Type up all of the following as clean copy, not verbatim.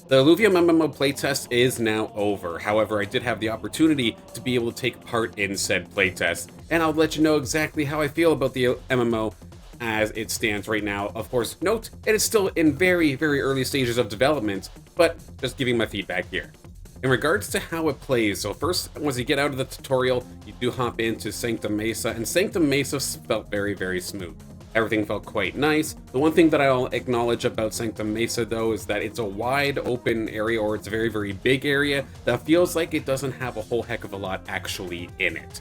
The Illuvium MMO playtest is now over. However, I did have the opportunity to be able to take part in said playtest, and I'll let you know exactly how I feel about the MMO as it stands right now. Of course, note, it is still in very, very early stages of development, but just giving my feedback here. In regards to how it plays, so first, once you get out of the tutorial, you do hop into Sanctum Mesa, and Sanctum Mesa felt very, very smooth. Everything felt quite nice. The one thing that I'll acknowledge about Sanctum Mesa, though, is that it's a wide open area, or it's a very, very big area, that feels like it doesn't have a whole heck of a lot actually in it.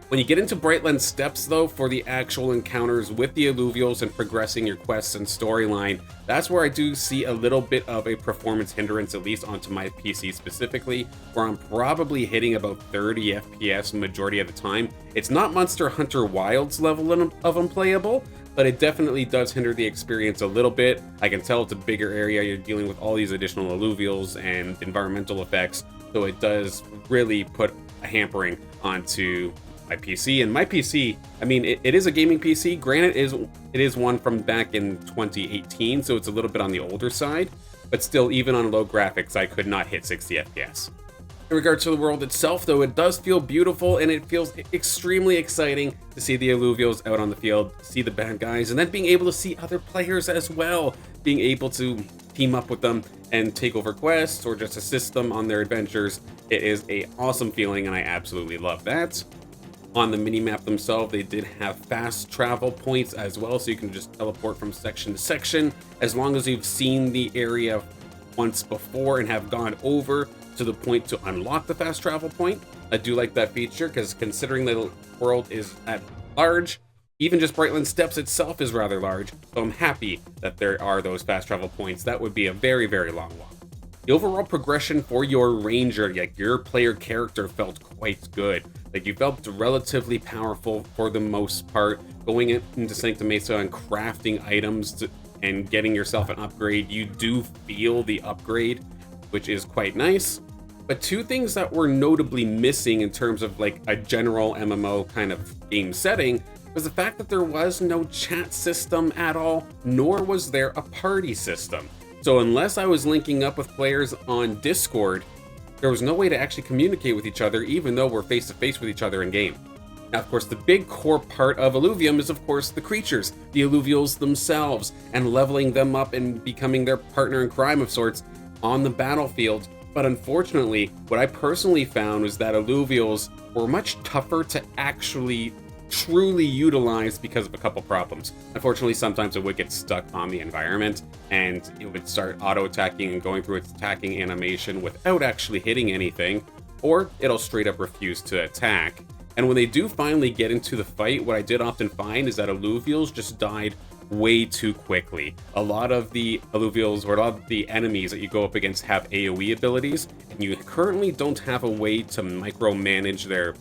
When you get into Brightland Steps, though, for the actual encounters with the Illuvials and progressing your quests and storyline, that's where I do see a little bit of a performance hindrance, at least onto my PC specifically, where I'm probably hitting about 30 FPS majority of the time. It's not Monster Hunter Wilds level of unplayable, but it definitely does hinder the experience a little bit. I can tell it's a bigger area, you're dealing with all these additional Illuvials and environmental effects, so it does really put a hampering onto my PC. And my PC, I mean, it is a gaming PC. Granted, it is one from back in 2018, so it's a little bit on the older side, but still, even on low graphics, I could not hit 60 FPS. In regards to the world itself, though, it does feel beautiful, and it feels extremely exciting to see the Illuvials out on the field, see the bad guys, and then being able to see other players as well, being able to team up with them and take over quests or just assist them on their adventures. It is an awesome feeling, and I absolutely love that. On the minimap themselves, they did have fast travel points as well, so you can just teleport from section to section, as long as you've seen the area once before and have gone over to the point to unlock the fast travel point. I do like that feature, because considering the world is at large, even just Brightland Steps itself is rather large, so I'm happy that there are those fast travel points. That would be a very, very long walk. The overall progression for your ranger, like your player character, felt quite good. Like, you felt relatively powerful for the most part, going into Sanctum Mesa and crafting items and getting yourself an upgrade. You do feel the upgrade, which is quite nice. But two things that were notably missing in terms of like a general MMO kind of game setting was the fact that there was no chat system at all, nor was there a party system. So unless I was linking up with players on Discord, there was no way to actually communicate with each other, even though we're face to face with each other in game. Now, of course, the big core part of Illuvium is, of course, the creatures, the Illuvials themselves, and leveling them up and becoming their partner in crime of sorts on the battlefield. But unfortunately, what I personally found was that Illuvials were much tougher to actually truly utilize because of a couple problems. Unfortunately, sometimes it would get stuck on the environment, and it would start auto-attacking and going through its attacking animation without actually hitting anything, or it'll straight up refuse to attack. And when they do finally get into the fight, what I did often find is that Illuvials just died way too quickly. A lot of the Illuvials, or a lot of the enemies that you go up against, have AoE abilities, and you currently don't have a way to micromanage their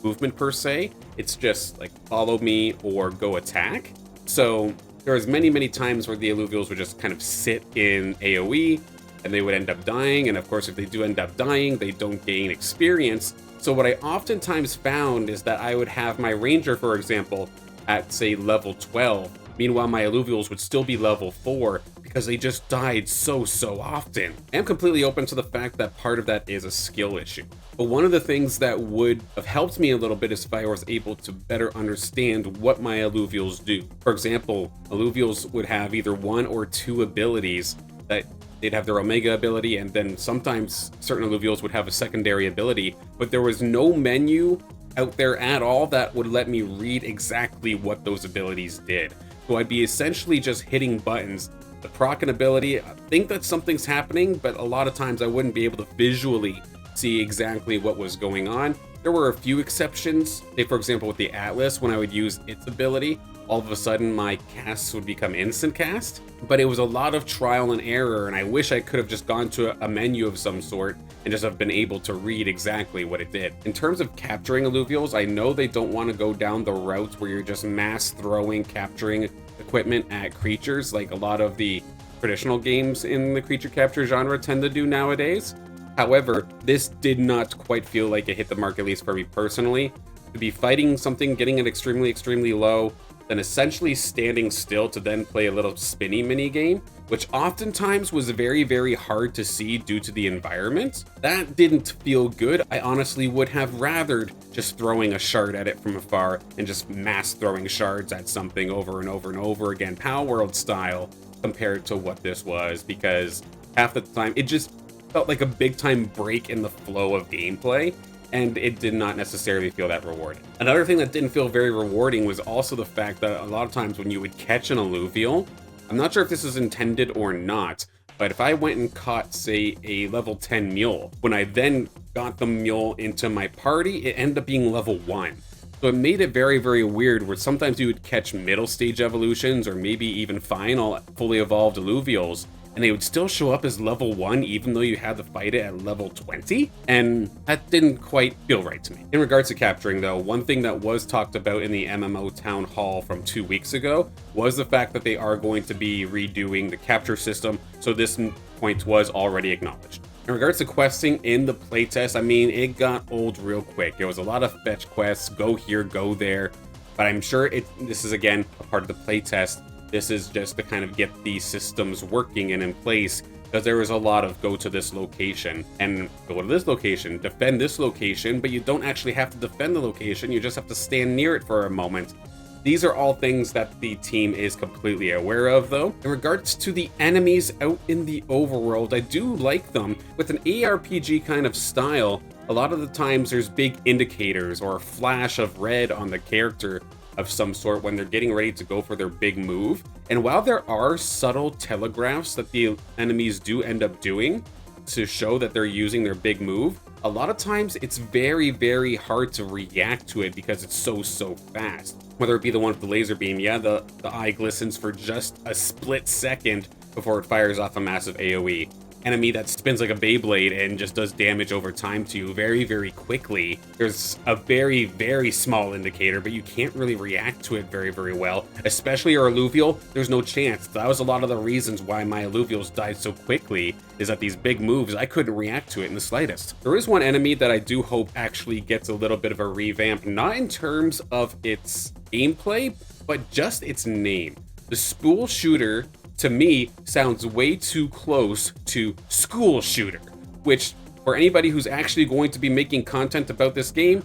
movement per se. It's just like follow me or go attack. So there's many times where the Illuvials would just kind of sit in AoE and they would end up dying, and of course if they do end up dying, they don't gain experience. So what I oftentimes found is that I would have my ranger, for example, at say level 12. Meanwhile, my Illuvials would still be level 4 because they just died so often. I'm completely open to the fact that part of that is a skill issue. But one of the things that would have helped me a little bit is if I was able to better understand what my Illuvials do. For example, Illuvials would have either one or two abilities that they'd have their Omega ability, and then sometimes certain Illuvials would have a secondary ability, but there was no menu out there at all that would let me read exactly what those abilities did. So I'd be essentially just hitting buttons. The proc and ability, I think that something's happening, but a lot of times I wouldn't be able to visually see exactly what was going on. There were a few exceptions. Say, for example, with the Atlas, when I would use its ability, all of a sudden my casts would become instant cast. But it was a lot of trial and error, and I wish I could have just gone to a menu of some sort and just have been able to read exactly what it did. In terms of capturing Illuvials, I know they don't want to go down the route where you're just mass throwing, capturing equipment at creatures like a lot of the traditional games in the creature capture genre tend to do nowadays. However, this did not quite feel like it hit the mark, at least for me personally. To be fighting something, getting it extremely low, then essentially standing still to then play a little spinny mini game, which oftentimes was very, very hard to see due to the environment. That didn't feel good. I honestly would have rathered just throwing a shard at it from afar and just mass throwing shards at something over and over and over again, Power World style, compared to what this was, because half the time it just felt like a big time break in the flow of gameplay, and it did not necessarily feel that rewarding. Another thing that didn't feel very rewarding was also the fact that a lot of times when you would catch an Illuvial, I'm not sure if this is intended or not, but if I went and caught, say, a level 10 mule, when I then got the mule into my party, it ended up being level 1. So it made it very, very weird where sometimes you would catch middle stage evolutions or maybe even final fully evolved Illuvials, and they would still show up as level 1 even though you had to fight it at level 20, and that didn't quite feel right to me. In regards to capturing though, one thing that was talked about in the MMO town hall from 2 weeks ago was the fact that they are going to be redoing the capture system, so this point was already acknowledged. In regards to questing in the playtest, I mean, it got old real quick. It was a lot of fetch quests, go here, go there, but I'm sure this is again a part of the playtest. This is just to kind of get these systems working and in place, because there was a lot of go to this location and go to this location, defend this location, but you don't actually have to defend the location, you just have to stand near it for a moment. These are all things that the team is completely aware of though. In regards to the enemies out in the overworld, I do like them. With an ARPG kind of style, a lot of the times there's big indicators or a flash of red on the character of some sort when they're getting ready to go for their big move. And while there are subtle telegraphs that the enemies do end up doing to show that they're using their big move, a lot of times it's very, very hard to react to it because it's so fast. Whether it be the one with the laser beam, yeah, the eye glistens for just a split second before it fires off a massive AoE. Enemy that spins like a Beyblade and just does damage over time to you very, very quickly. There's a very, very small indicator, but you can't really react to it very, very well. Especially your Illuvial, there's no chance. That was a lot of the reasons why my Illuvials died so quickly, is that these big moves, I couldn't react to it in the slightest. There is one enemy that I do hope actually gets a little bit of a revamp, not in terms of its gameplay, but just its name. The Spool Shooter, to me, sounds way too close to School Shooter, which, for anybody who's actually going to be making content about this game,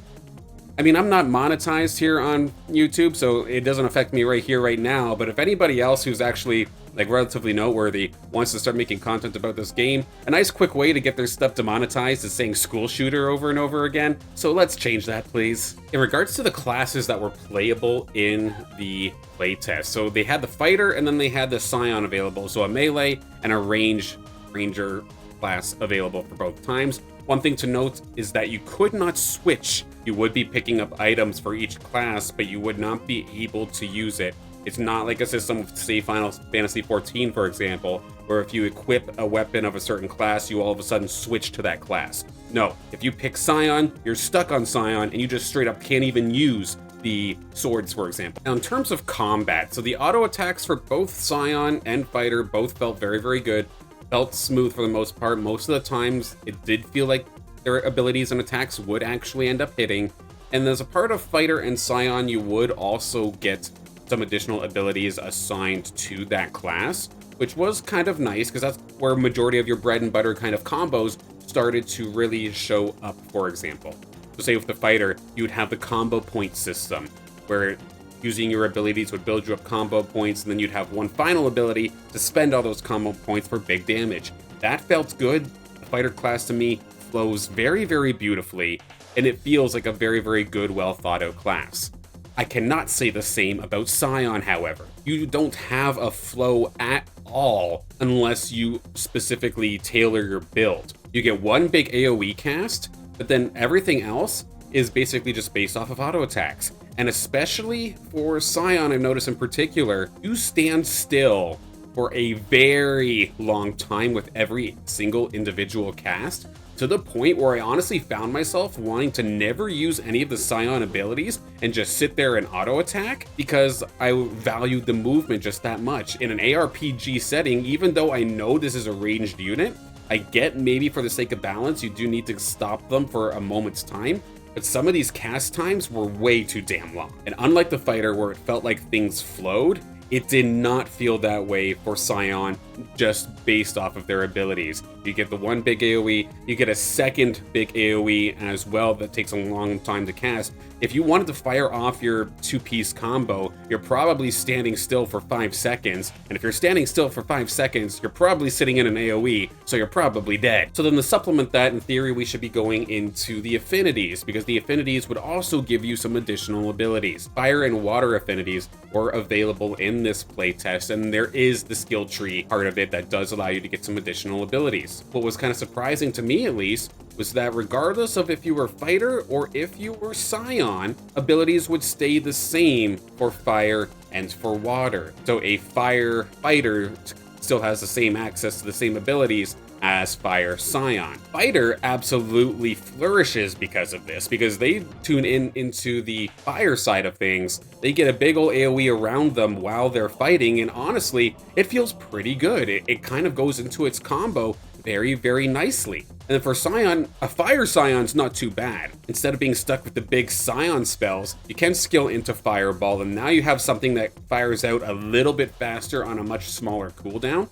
I mean, I'm not monetized here on YouTube, so it doesn't affect me right here, right now, but if anybody else who's actually, like, relatively noteworthy wants to start making content about this game, a nice quick way to get their stuff demonetized is saying School Shooter over and over again, so let's change that, please. In regards to the classes that were playable in the playtest, so they had the fighter and then they had the scion available, so a melee and a ranger class available for both times. One thing to note is that you could not switch. You would be picking up items for each class, but you would not be able to use it. It's not like a system with, say, Final Fantasy XIV, for example, where if you equip a weapon of a certain class, you all of a sudden switch to that class. No, if you pick Scion, you're stuck on Scion, and you just straight up can't even use the swords, for example. Now, in terms of combat, so the auto attacks for both Scion and Fighter both felt very, very good. Felt smooth for the most part. Most of the times, it did feel like their abilities and attacks would actually end up hitting. And as a part of Fighter and Scion, you would also get some additional abilities assigned to that class, which was kind of nice because that's where majority of your bread and butter kind of combos started to really show up, for example. So say with the Fighter, you would have the combo point system where using your abilities would build you up combo points, and then you'd have one final ability to spend all those combo points for big damage. That felt good. The Fighter class to me flows very, very beautifully, and it feels like a very, very good, well thought out class. I cannot say the same about Scion, however. You don't have a flow at all unless you specifically tailor your build. You get one big AoE cast, but then everything else is basically just based off of auto attacks. And especially for Scion, I've noticed in particular, you stand still for a very long time with every single individual cast, to the point where I honestly found myself wanting to never use any of the Scion abilities and just sit there and auto attack because I valued the movement just that much. In an ARPG setting, even though I know this is a ranged unit, I get maybe for the sake of balance, you do need to stop them for a moment's time, but some of these cast times were way too damn long. And unlike the fighter where it felt like things flowed, it did not feel that way for Scion just based off of their abilities. You get the one big AoE, you get a second big AoE as well that takes a long time to cast. If you wanted to fire off your two-piece combo, you're probably standing still for 5 seconds, and if you're standing still for 5 seconds, you're probably sitting in an AoE, so you're probably dead. So then to supplement that, in theory, we should be going into the affinities, because the affinities would also give you some additional abilities. Fire and water affinities were available in this playtest, and there is the skill tree part of it that does allow you to get some additional abilities. What was kind of surprising to me, at least, was that regardless of if you were fighter or if you were Scion, abilities would stay the same for fire and for water. So a fire fighter still has the same access to the same abilities as Fire Scion. Fighter absolutely flourishes because of this, because they tune into the fire side of things. They get a big ol' AoE around them while they're fighting, and honestly, it feels pretty good. It kind of goes into its combo very, very nicely. And then for Scion, a Fire Scion's not too bad. Instead of being stuck with the big Scion spells, you can skill into Fireball, and now you have something that fires out a little bit faster on a much smaller cooldown.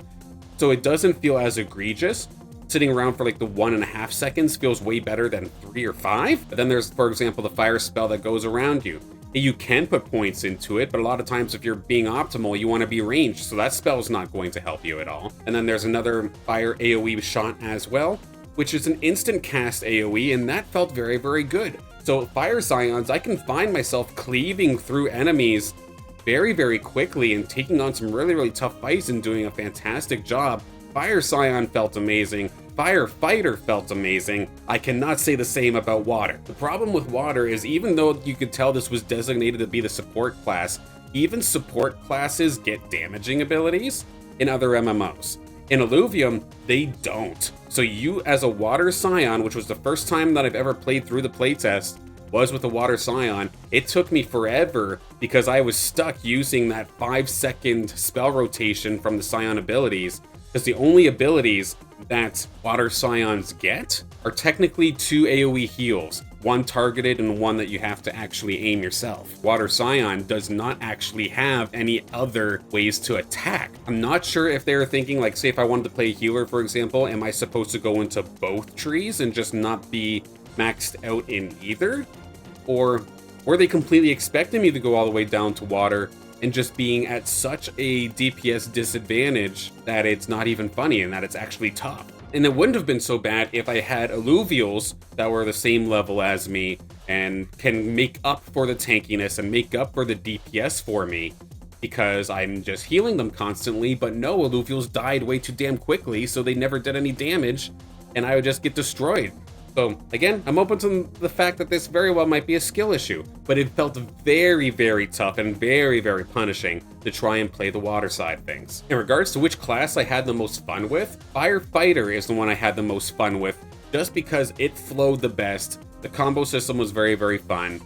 So it doesn't feel as egregious. Sitting around for like the 1.5 seconds feels way better than 3 or 5. But then there's, for example, the fire spell that goes around you. You can put points into it, but a lot of times if you're being optimal, you want to be ranged, so that spell is not going to help you at all. And then there's another fire AoE shot as well, which is an instant cast AoE, and that felt very, very good. So Fire Scions, I can find myself cleaving through enemies very, very quickly and taking on some really, really tough fights and doing a fantastic job. Fire Scion felt amazing. Firefighter felt amazing. I cannot say the same about water. The problem with water is, even though you could tell this was designated to be the support class, even support classes get damaging abilities in other MMOs. In Illuvium, they don't. So you, as a water Scion, which was the first time that I've ever played through the playtest, was with a water Scion, it took me forever because I was stuck using that 5-second spell rotation from the Scion abilities, because the only abilities that water Scions get are technically 2 AoE heals, one targeted and one that you have to actually aim yourself. Water Scion does not actually have any other ways to attack. I'm not sure if they were thinking, like, say if I wanted to play healer, for example, am I supposed to go into both trees and just not be maxed out in either? Or were they completely expecting me to go all the way down to water and just being at such a DPS disadvantage that it's not even funny and that it's actually tough? And it wouldn't have been so bad if I had Illuvials that were the same level as me and can make up for the tankiness and make up for the DPS for me, because I'm just healing them constantly. But no, Illuvials died way too damn quickly, so they never did any damage, and I would just get destroyed. So again, I'm open to the fact that this very well might be a skill issue, but it felt very, very tough and very, very punishing to try and play the water side of things. In regards to which class I had the most fun with, Firefighter is the one I had the most fun with, just because it flowed the best. The combo system was very, very fun.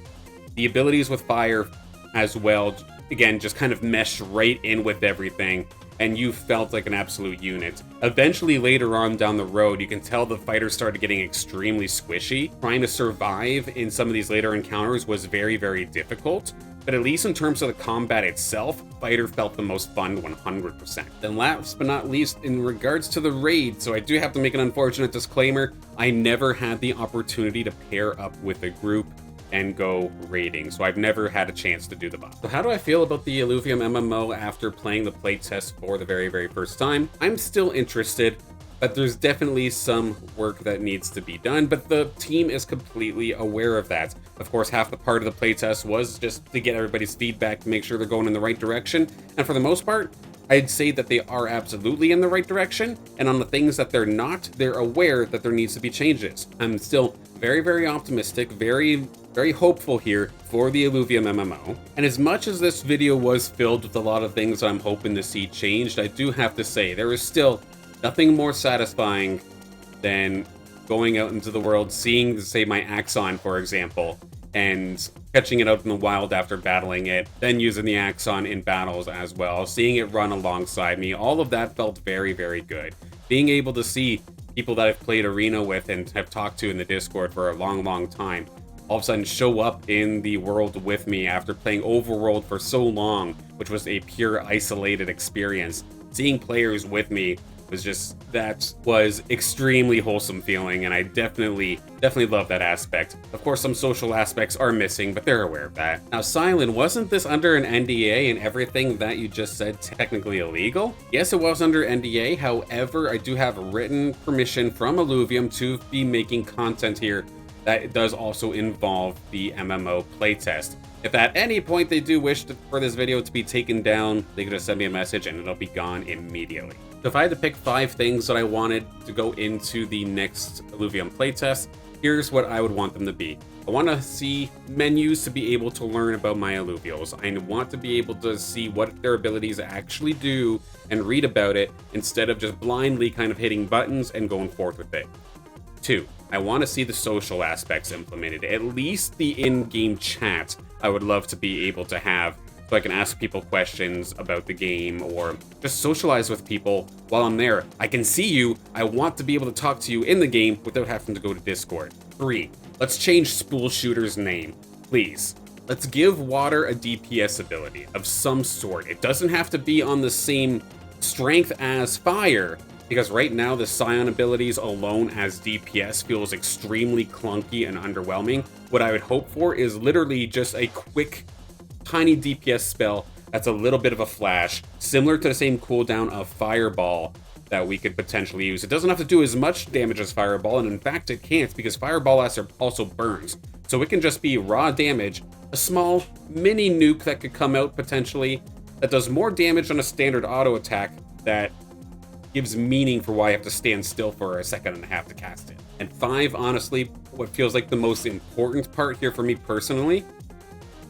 The abilities with fire as well, again, just kind of meshed right in with everything, and you felt like an absolute unit. Eventually, later on down the road, you can tell the fighters started getting extremely squishy. Trying to survive in some of these later encounters was very, very difficult, but at least in terms of the combat itself, fighter felt the most fun 100%. Then last but not least, in regards to the raid, so I do have to make an unfortunate disclaimer, I never had the opportunity to pair up with a group and go raiding, so I've never had a chance to do the boss. So how do I feel about the Illuvium MMO after playing the playtest for the very, very first time? I'm still interested, but there's definitely some work that needs to be done, but the team is completely aware of that. Of course, half the part of the playtest was just to get everybody's feedback to make sure they're going in the right direction, and for the most part, I'd say that they are absolutely in the right direction, and on the things that they're not, they're aware that there needs to be changes. I'm still very, very optimistic, very hopeful here for the Illuvium MMO. And as much as this video was filled with a lot of things I'm hoping to see changed, I do have to say, there is still nothing more satisfying than going out into the world, seeing, say, my Axon, for example, and catching it out in the wild after battling it, then using the Axon in battles as well, seeing it run alongside me. All of that felt very, very good. Being able to see people that I've played Arena with and have talked to in the Discord for a long, long time all of a sudden show up in the world with me after playing Overworld for so long, which was a pure isolated experience. Seeing players with me that was extremely wholesome feeling, and I definitely love that aspect. Of course, some social aspects are missing, but they're aware of that. Now, Silent, wasn't this under an NDA and everything that you just said technically illegal? Yes, it was under NDA. However, I do have written permission from Illuvium to be making content here that does also involve the MMO playtest. If at any point they do wish for this video to be taken down, they can just send me a message and it'll be gone immediately. So if I had to pick 5 things that I wanted to go into the next Illuvium playtest, here's what I would want them to be. I want to see menus to be able to learn about my Illuvials. I want to be able to see what their abilities actually do and read about it instead of just blindly kind of hitting buttons and going forth with it. 2, I want to see the social aspects implemented. At least the in-game chat I would love to be able to have, so I can ask people questions about the game or just socialize with people while I'm there. I can see you. I want to be able to talk to you in the game without having to go to Discord. 3, let's change Spool Shooter's name, please. Let's give Water a DPS ability of some sort. It doesn't have to be on the same strength as Fire, because right now the Scion abilities alone as DPS feels extremely clunky and underwhelming. What I would hope for is literally just a quick, tiny DPS spell that's a little bit of a flash, similar to the same cooldown of Fireball that we could potentially use. It doesn't have to do as much damage as Fireball, and in fact it can't, because Fireball also burns. So it can just be raw damage, a small mini nuke that could come out potentially that does more damage on a standard auto attack that gives meaning for why I have to stand still for a second and a half to cast it. And 5, honestly, what feels like the most important part here for me personally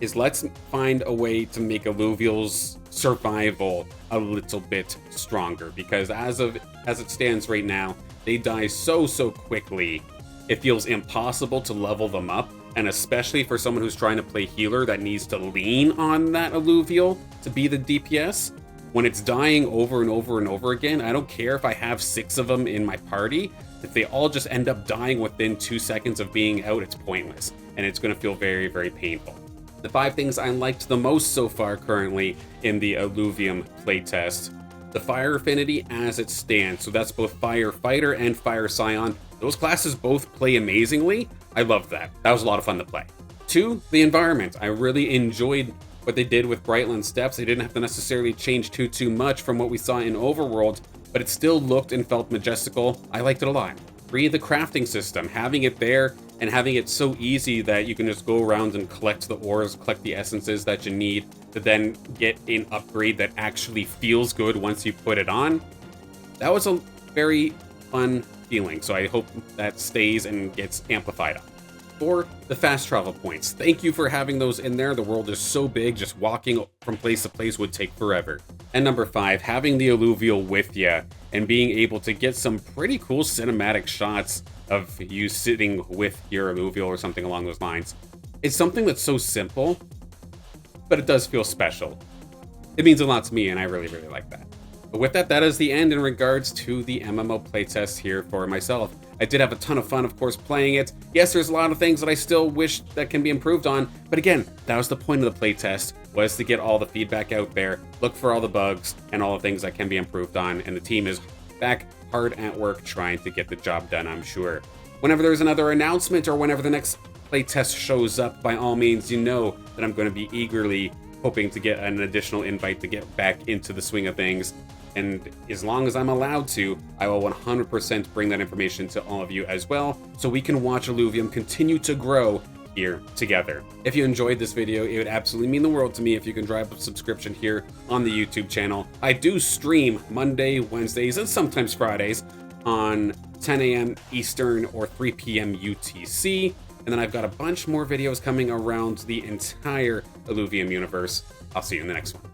is let's find a way to make Illuvial's survival a little bit stronger, because as it stands right now, they die so quickly. It feels impossible to level them up, and especially for someone who's trying to play healer that needs to lean on that Illuvial to be the DPS. When it's dying over and over and over again, I don't care if I have 6 of them in my party. If they all just end up dying within 2 seconds of being out, it's pointless, and it's going to feel very painful. The 5 things I liked the most so far currently in the Illuvium playtest. The Fire Affinity as it stands, so that's both Fire Fighter and Fire Scion. Those classes both play amazingly. I love that. That was a lot of fun to play. 2, the environment. I really enjoyed what they did with Brightland Steps. They didn't have to necessarily change too much from what we saw in Overworld, but it still looked and felt majestical. I liked it a lot. 3, the crafting system. Having it there and having it so easy that you can just go around and collect the ores, collect the essences that you need to then get an upgrade that actually feels good once you put it on. That was a very fun feeling, so I hope that stays and gets amplified up. 4, the fast travel points. Thank you for having those in there. The world is so big, just walking from place to place would take forever. And number 5, having the Illuvial with you and being able to get some pretty cool cinematic shots of you sitting with your Illuvial or something along those lines. It's something that's so simple, but it does feel special. It means a lot to me, and I really like that. But with that, that is the end in regards to the MMO playtest here for myself. I did have a ton of fun, of course, playing it. Yes, there's a lot of things that I still wish that can be improved on, but again, that was the point of the playtest, was to get all the feedback out there, look for all the bugs and all the things that can be improved on, and the team is back hard at work trying to get the job done, I'm sure. Whenever there's another announcement or whenever the next playtest shows up, by all means, you know that I'm going to be eagerly hoping to get an additional invite to get back into the swing of things. And as long as I'm allowed to, I will 100% bring that information to all of you as well, so we can watch Illuvium continue to grow here together. If you enjoyed this video, it would absolutely mean the world to me if you can drive a subscription here on the YouTube channel. I do stream Monday, Wednesdays, and sometimes Fridays on 10 a.m. Eastern or 3 p.m. UTC. And then I've got a bunch more videos coming around the entire Illuvium universe. I'll see you in the next one.